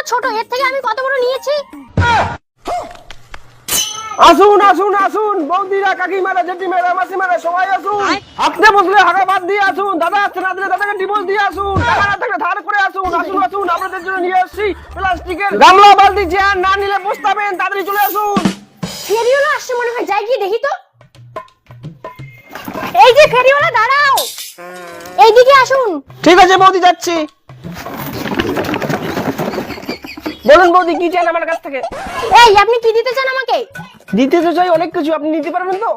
ছোট, এর থেকে আমি কত বড় নিয়েছি। আসুন আসুন আসুন, বৌদিরা, কাকিমারা, জেঠিমারা, মাসিমারা, সবাই আসুন। হাঁকতে বসলে হাঁকা বাদ দিয়ে আসুন। দাদা আসতে না দিলে দাদাকে ডিভোর্স দিয়ে আসুন। টাকা না থাকলে ধার করে আসুন। আসুন আসুন, আপনাদের জন্য নিয়ে আসছি প্লাস্টিকের গামলা, বালতি, চেয়ার। না নিলে বসতাবেন, তাড়াতাড়ি চলে আসুন। ফেরিওয়ালা আসছে মনে হয়, যাই গিয়ে দেখি তো। এই যে ফেরিওয়ালা, দাঁড়াও, এইদিকে আসুন। ঠিক আছে বৌদি, যাচ্ছি। বলুন বৌদি, কি চান আমার কাছ থেকে? এই, আপনি কি দিতে চান আমাকে? দিতে তো চাই অনেক কিছু, আপনি নিতে পারবেন তো?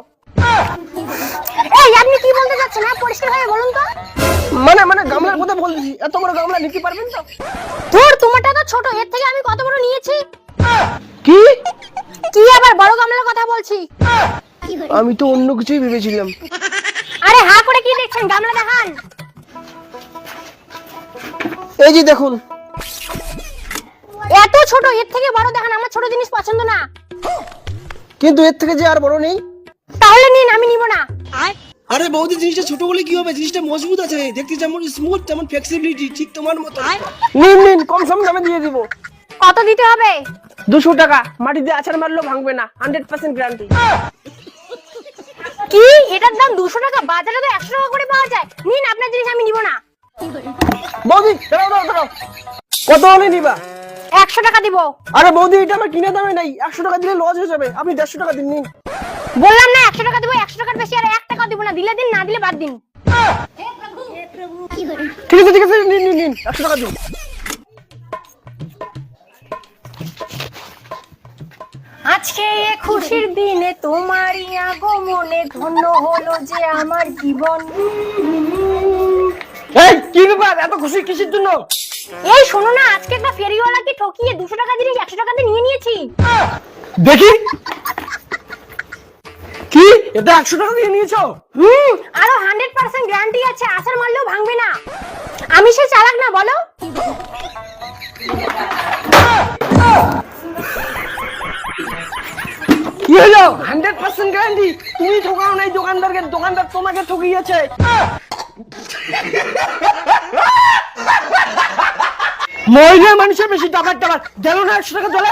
এই, আপনি কি বলতে চাচ্ছেন? হ্যাঁ, পরিষ্কার ভাবে বলুন তো। মানে গামলার কথা বলছি, এত বড় গামলা নিতে পারবেন তো? ধুর, তোমারটা তো ছোট, এর থেকে আমি কত বড় নিয়েছি। কি কি আবার বড় গামলার কথা বলছি। আমি তো অন্য কিছুই ভেবেছিলাম। আরে হা করে কি দেখছেন, গামলা দেখান। এই যে দেখুন। এত ছোট, এর থেকে বড় দেখান, আমার ছোট জিনিস পছন্দ না। কিন্তু এর থেকে যে আর বড় নেই। তাহলে নিন, আমি নিব না। আরে বৌদি, জিনিসটা ছোট বলে কি হবে? জিনিসটা মজবুত আছে, দেখতে যেমন স্মুথ তেমন ফ্লেক্সিবিলিটি, ঠিক তোমার মতো। নিন নিন, কম সম দামে দিয়ে দিব। কত দিতে হবে? 200 টাকা। মাটিতে আছাড় মারলেও ভাঙবে না, 100% গ্যারান্টি। কি, এটার দাম 200 টাকা? বাজারে তো 100 টাকা করে পাওয়া যায়। নিন, আপনার জিনিস, আমি নিব না। বৌদি দাঁড়াও দাঁড়াও দাঁড়াও, কত হলে নিবা? 100 টাকা দিব। আরে বৌদি, এটা আমার কিনে দামে নাই, 100 টাকা দিলে লস হয়ে যাবে। আপনি 150 টাকা দিন। নিন। বললাম না 100 টাকা দিব, 100 টাকার বেশি আর 1 টাকাও দিব না। দিলে দিন, না দিলে বাদ দিন। ঠিক আছে, নিন নিন নিন, 100 টাকা দিন। আজকে এ খুশির দিনে তোমারই আগমনে ধন্য হলো যে আমার জীবন। এই কি ব্যাপার, এত খুশি কিসের জন্য? এই শোনো না, আজকে একটা ফেরিওয়ালাকে ঠকিয়ে 200 টাকা জিনিস 100 টাকাতে নিয়ে নিয়েছি। দেখি। কি, এটা 100 টাকা দিয়ে নিয়েছো? আরো 100% গ্যারান্টি আছে, আছাড় মারলেও ভাঙবে না। আমি সে চালাক না, বলো? কি হলো? 100% গ্যারান্টি? তুমি ঠকাও নাই দোকানদারকে, দোকানদার তোমাকে ঠকিয়েছে। মহিলা মানুষের বেশি টাকার টাকা গেল না, 100 টাকা চলে।